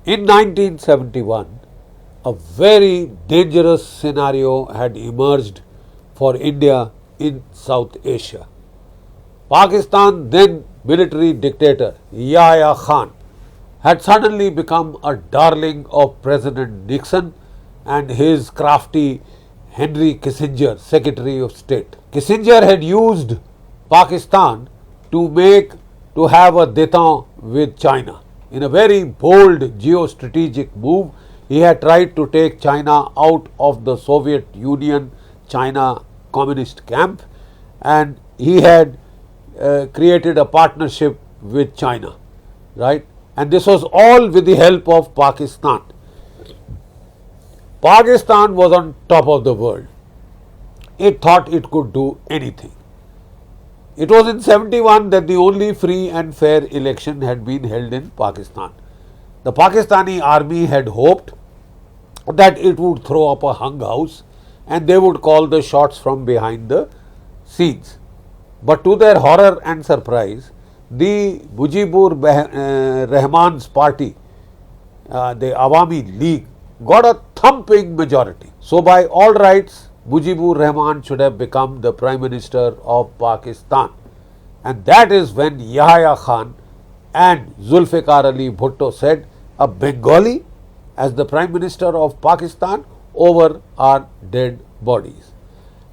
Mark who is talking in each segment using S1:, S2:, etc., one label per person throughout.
S1: In 1971, a very dangerous scenario had emerged for India in South Asia. Pakistan, then military dictator Yahya Khan, had suddenly become a darling of President Nixon and his crafty Henry Kissinger, Secretary of State. Kissinger had used Pakistan to have a détente with China. In a very bold geostrategic move, he had tried to take China out of the Soviet Union China communist camp, and he had created a partnership with China, right? And this was all with the help of Pakistan. Pakistan was on top of the world. It thought it could do anything. It was in 71 that the only free and fair election had been held in Pakistan. The Pakistani army had hoped that it would throw up a hung house and they would call the shots from behind the scenes. But to their horror and surprise, the Mujibur Rahman's party, the Awami League, got a thumping majority. So by all rights, Mujibur Rahman should have become the Prime Minister of Pakistan. And that is when Yahya Khan and Zulfikar Ali Bhutto said, a Bengali as the Prime Minister of Pakistan over our dead bodies.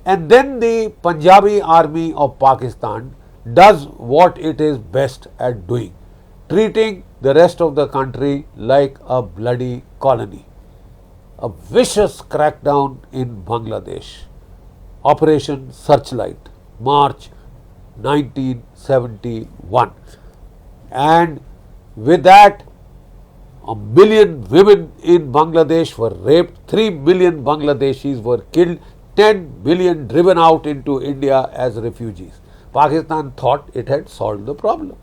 S1: And then the Punjabi army of Pakistan does what it is best at doing, treating the rest of the country like a bloody colony. A vicious crackdown in Bangladesh. Operation Searchlight, March 1971. And with that, 1 million women in Bangladesh were raped, 3 million Bangladeshis were killed, 10 million driven out into India as refugees. Pakistan thought it had solved the problem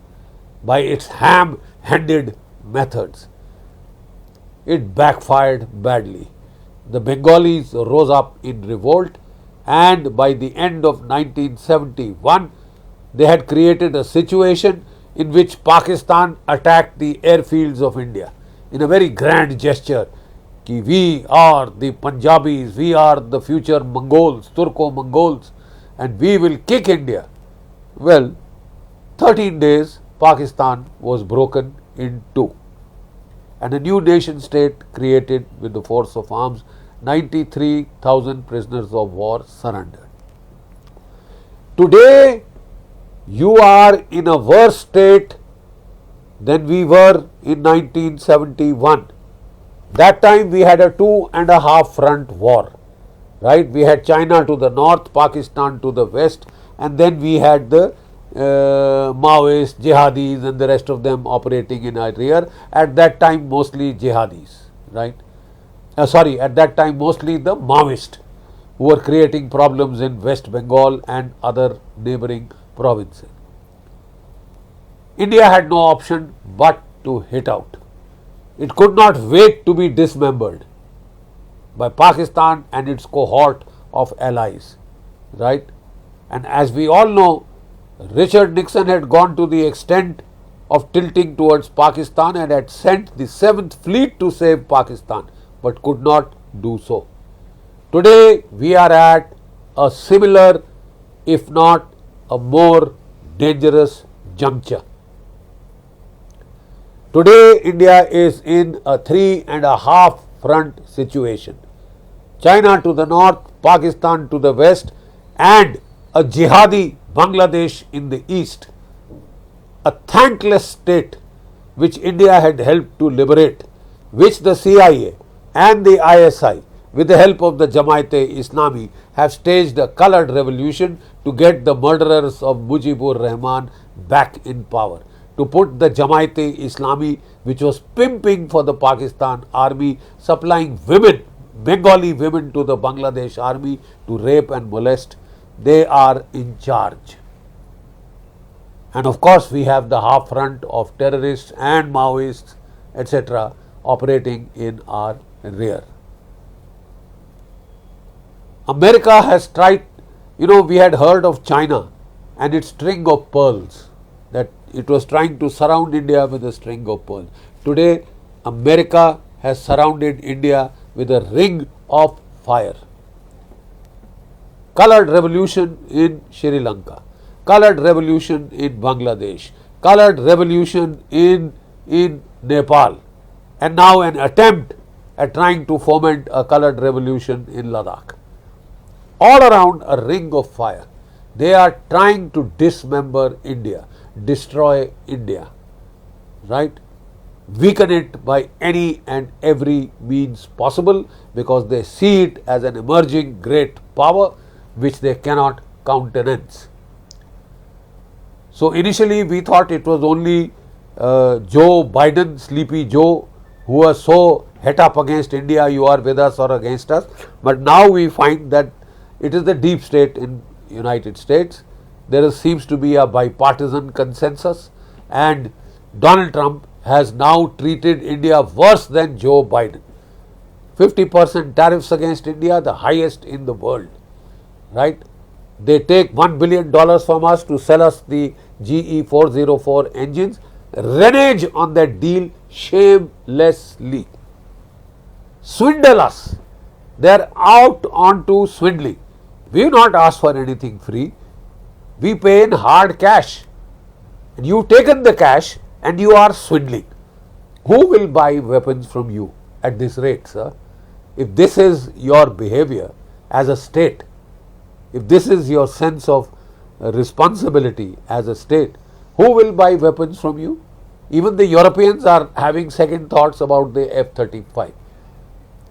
S1: by its ham-handed methods. It backfired badly. The Bengalis rose up in revolt, and by the end of 1971, they had created a situation in which Pakistan attacked the airfields of India in a very grand gesture. Ki we are the Punjabis, we are the future Mongols, Turco-Mongols, and we will kick India. Well, 13 days, Pakistan was broken in two, and a new nation state created with the force of arms. 93,000 prisoners of war surrendered. Today, you are in a worse state than we were in 1971. That time we had a 2.5 front war, right? We had China to the north, Pakistan to the west, and then we had the Maoists, jihadis and the rest of them operating in our rear. At that time mostly jihadis, right? At that time mostly the Maoists who were creating problems in West Bengal and other neighboring provinces. India had no option but to hit out. It could not wait to be dismembered by Pakistan and its cohort of allies, right? And as we all know, Richard Nixon had gone to the extent of tilting towards Pakistan and had sent the 7th Fleet to save Pakistan, but could not do so. Today we are at a similar, if not a more dangerous juncture. Today India is in a 3.5 front situation. China to the north, Pakistan to the west, and a jihadi Bangladesh in the east. A thankless state which India had helped to liberate, which the CIA and the ISI with the help of the Jamaat-e-Islami have staged a coloured revolution to get the murderers of Mujibur Rahman back in power, to put the Jamaat-e-Islami, which was pimping for the Pakistan army, supplying women, Bengali women to the Bangladesh army to rape and molest. They are in charge. And of course we have the half front of terrorists and Maoists, etc. operating in our rear. America has tried, we had heard of China and its string of pearls, that it was trying to surround India with a string of pearls. Today America has surrounded India with a ring of fire. Colored revolution in Sri Lanka, colored revolution in Bangladesh, colored revolution in Nepal, and now an attempt at trying to foment a colored revolution in Ladakh. All around a ring of fire. They are trying to dismember India, destroy India, right? Weaken it by any and every means possible, because they see it as an emerging great power which they cannot countenance. So initially we thought it was only Joe Biden, Sleepy Joe, who was so het up against India, you are with us or against us. But now we find that it is the deep state in United States. There seems to be a bipartisan consensus, and Donald Trump has now treated India worse than Joe Biden. 50% tariffs against India, the highest in the world, right? They take $1 billion from us to sell us the GE 404 engines, renege on that deal shamelessly, swindle us. They are out onto swindling. We have not asked for anything free. We pay in hard cash. And you've taken the cash and you are swindling. Who will buy weapons from you at this rate, sir? If this is your behavior as a state, if this is your sense of responsibility as a state, who will buy weapons from you? Even the Europeans are having second thoughts about the F-35.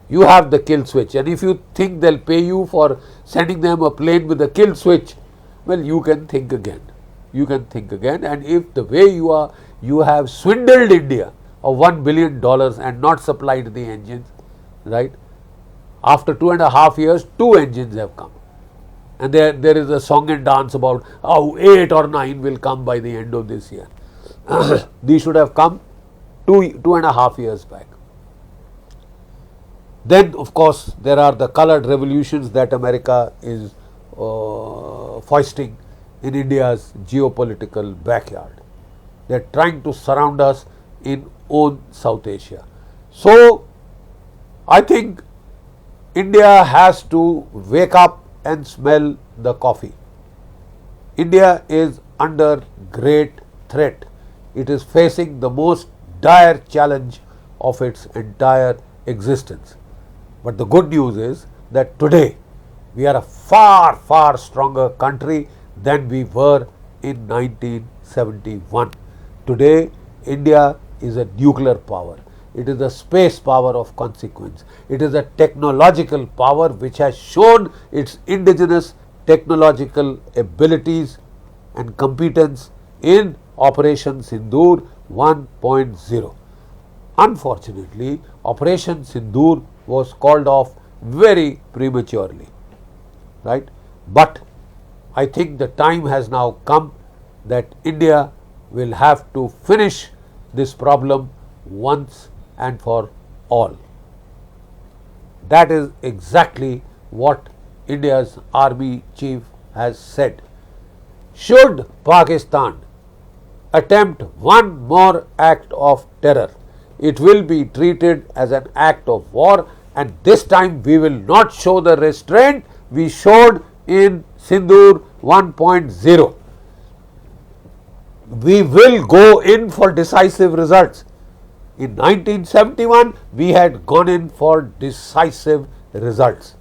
S1: You have the kill switch, and if you think they'll pay you for sending them a plane with a kill switch, well, you can think again. You can think again. And if the way you have swindled India of $1 billion and not supplied the engines, right? After 2.5 years, 2 engines have come. And there is a song and dance about how 8 or 9 will come by the end of this year. These should have come 2.5 years back. Then, of course, there are the colored revolutions that America is foisting in India's geopolitical backyard. They are trying to surround us in own South Asia. So, I think India has to wake up and smell the coffee. India is under great threat. It is facing the most dire challenge of its entire existence. But the good news is that today we are a far, far stronger country than we were in 1971. Today, India is a nuclear power. It is a space power of consequence. It is a technological power which has shown its indigenous technological abilities and competence in Operation Sindoor 1.0. Unfortunately, Operation Sindoor was called off very prematurely, right? But I think the time has now come that India will have to finish this problem once and for all. That is exactly what India's army chief has said. Should Pakistan attempt one more act of terror, it will be treated as an act of war, and this time we will not show the restraint we showed in Sindoor 1.0. We will go in for decisive results. In 1971, we had gone in for decisive results.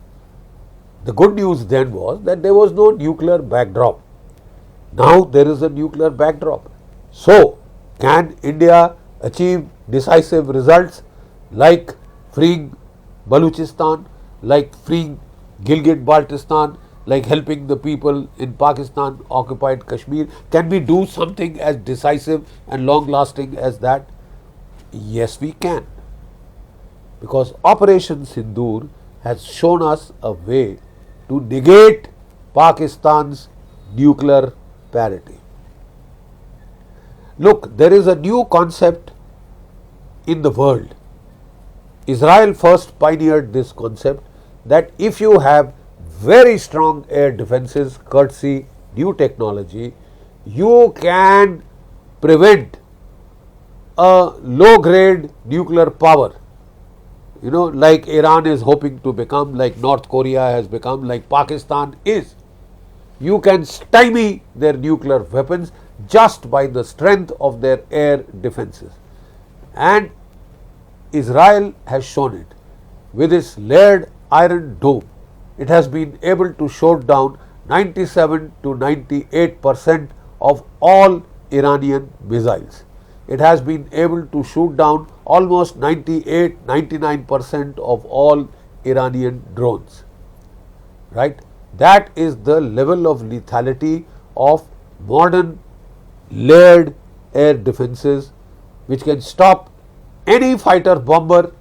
S1: The good news then was that there was no nuclear backdrop. Now there is a nuclear backdrop. So, can India achieve decisive results like freeing Baluchistan, like freeing Gilgit-Baltistan, like helping the people in Pakistan occupied Kashmir? Can we do something as decisive and long lasting as that? Yes, we can, because Operation Sindoor has shown us a way to negate Pakistan's nuclear parity. Look, there is a new concept in the world. Israel first pioneered this concept that if you have very strong air defenses, courtesy new technology, you can prevent a low grade nuclear power, like Iran is hoping to become, like North Korea has become, like Pakistan is, you can stymie their nuclear weapons just by the strength of their air defenses. And Israel has shown it. With its layered iron dome, it has been able to shoot down 97 to 98% of all Iranian missiles. It has been able to shoot down almost 98-99% of all Iranian drones. Right? That is the level of lethality of modern layered air defenses, which can stop any fighter bomber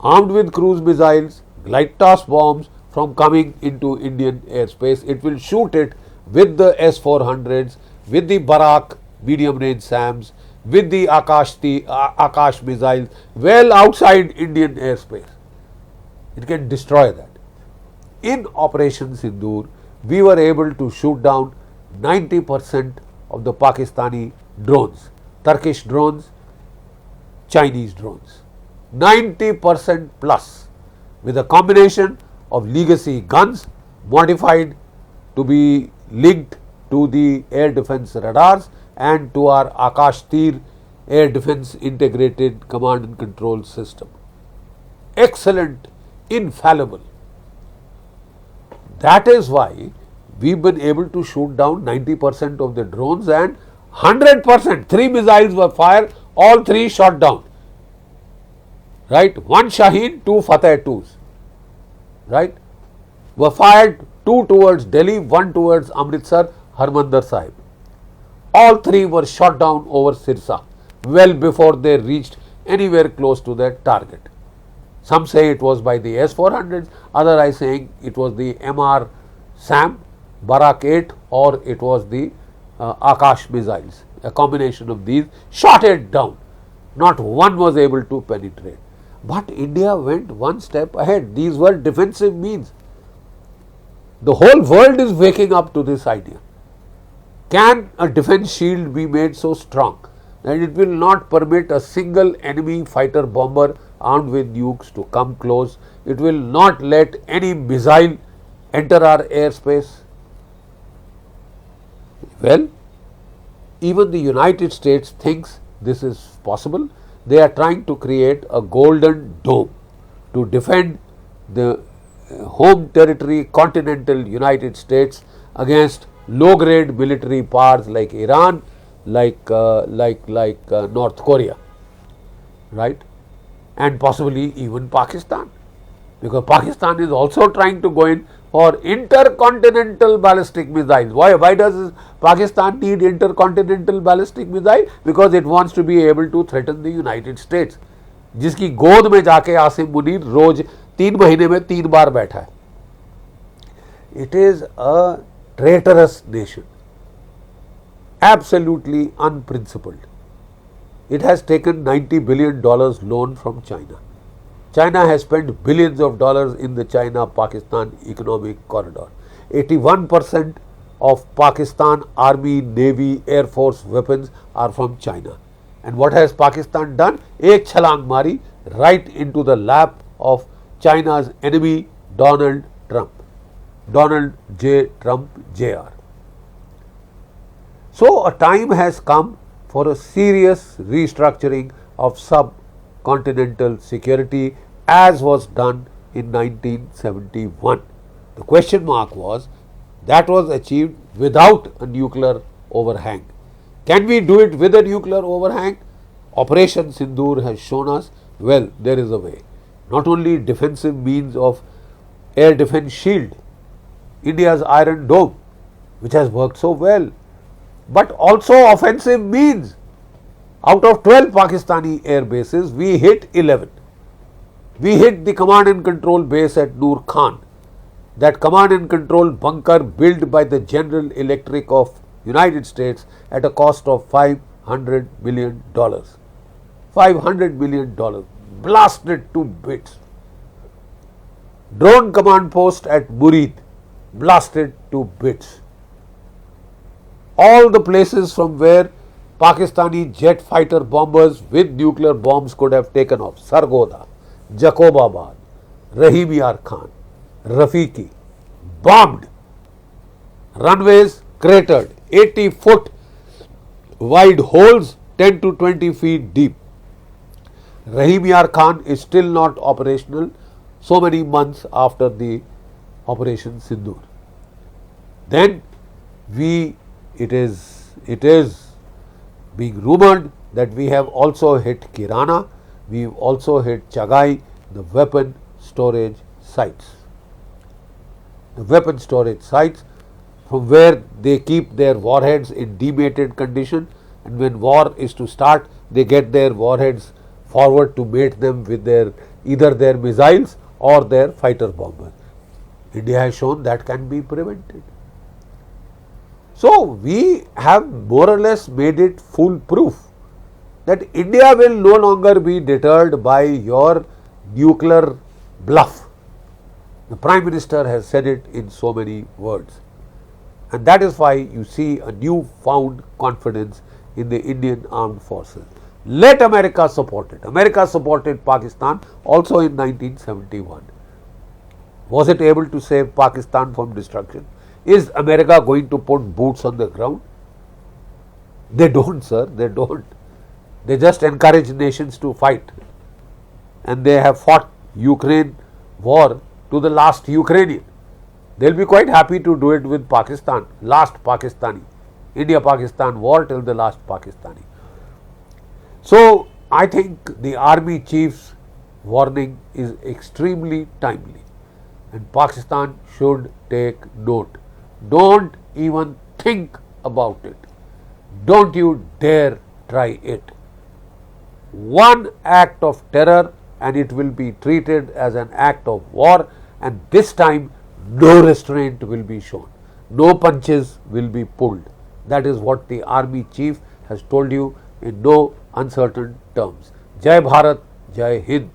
S1: armed with cruise missiles, glide toss bombs from coming into Indian airspace. It will shoot it with the S-400s, with the Barak medium range SAMs, with the Akash missiles well outside Indian airspace. It can destroy that. In Operation Sindoor, we were able to shoot down 90% of the Pakistani drones, Turkish drones, Chinese drones, 90% plus, with a combination of legacy guns modified to be linked to the air defense radars and to our Akash Tir air defense integrated command and control system. Excellent, infallible. That is why we've been able to shoot down 90% of the drones, and 100%, 3 missiles were fired, all 3 shot down. Right? 1 Shaheen, 2 Fateh 2s. Right? Were fired, 2 towards Delhi, 1 towards Amritsar, Harmandir Sahib. All 3 were shot down over Sirsa well before they reached anywhere close to their target. Some say it was by the S-400s, others are saying it was the MR SAM, Barak 8, or it was the Akash missiles. A combination of these shot it down. Not one was able to penetrate. But India went one step ahead. These were defensive means. The whole world is waking up to this idea. Can a defense shield be made so strong that it will not permit a single enemy fighter bomber armed with nukes to come close? It will not let any missile enter our airspace? Well, even the United States thinks this is possible. They are trying to create a golden dome to defend the home territory, continental United States, against low grade military powers like Iran, like North Korea, right, and possibly even Pakistan, because Pakistan is also trying to go in for intercontinental ballistic missiles. Why does Pakistan need intercontinental ballistic missile? Because it wants to be able to threaten the United States, जिसकी गोद में जाके आसिम मुनीर रोज 3 महीने में 3 बार बैठा है. It is a traitorous nation, absolutely unprincipled. It has taken $90 billion loan from China. China has spent billions of dollars in the China-Pakistan economic corridor. 81% of Pakistan Army, Navy, Air Force weapons are from China. And what has Pakistan done? Ek chhalang mari right into the lap of China's enemy, Donald Trump. Donald J. Trump Jr. So, a time has come for a serious restructuring of subcontinental security, as was done in 1971. The question mark was, that was achieved without a nuclear overhang. Can we do it with a nuclear overhang? Operation Sindoor has shown us, well, there is a way. Not only defensive means of air defense shield, India's Iron Dome, which has worked so well, but also offensive means. Out of 12 Pakistani air bases, we hit 11. We hit the command and control base at Noor Khan, that command and control bunker built by the General Electric of United States at a cost of $500 million. $500 million, blasted to bits. Drone command post at Murid, blasted to bits. All the places from where Pakistani jet fighter bombers with nuclear bombs could have taken off Sargodha, Jacobabad, Rahim Yar Khan, Rafiki, bombed, runways cratered, 80-foot wide holes 10 to 20 feet deep. Rahim Yar Khan is still not operational so many months after the Operation Sindoor. Then it is being rumored that we have also hit Kirana, we have also hit Chagai, the weapon storage sites. The weapon storage sites from where they keep their warheads in demated condition, and when war is to start, they get their warheads forward to mate them with either their missiles or their fighter bombers. India has shown that can be prevented. So, we have more or less made it foolproof that India will no longer be deterred by your nuclear bluff. The Prime Minister has said it in so many words, and that is why you see a newfound confidence in the Indian armed forces. Let America support it. America supported Pakistan also in 1971. Was it able to save Pakistan from destruction? Is America going to put boots on the ground? They don't, sir, they don't. They just encourage nations to fight, and they have fought Ukraine war to the last Ukrainian. They will be quite happy to do it with Pakistan, last Pakistani, India-Pakistan war till the last Pakistani. So, I think the army chief's warning is extremely timely, and Pakistan should take note. Don't even think about it. Don't you dare try it. One act of terror and it will be treated as an act of war, and this time no restraint will be shown. No punches will be pulled. That is what the army chief has told you in no uncertain terms. Jai Bharat, Jai Hind.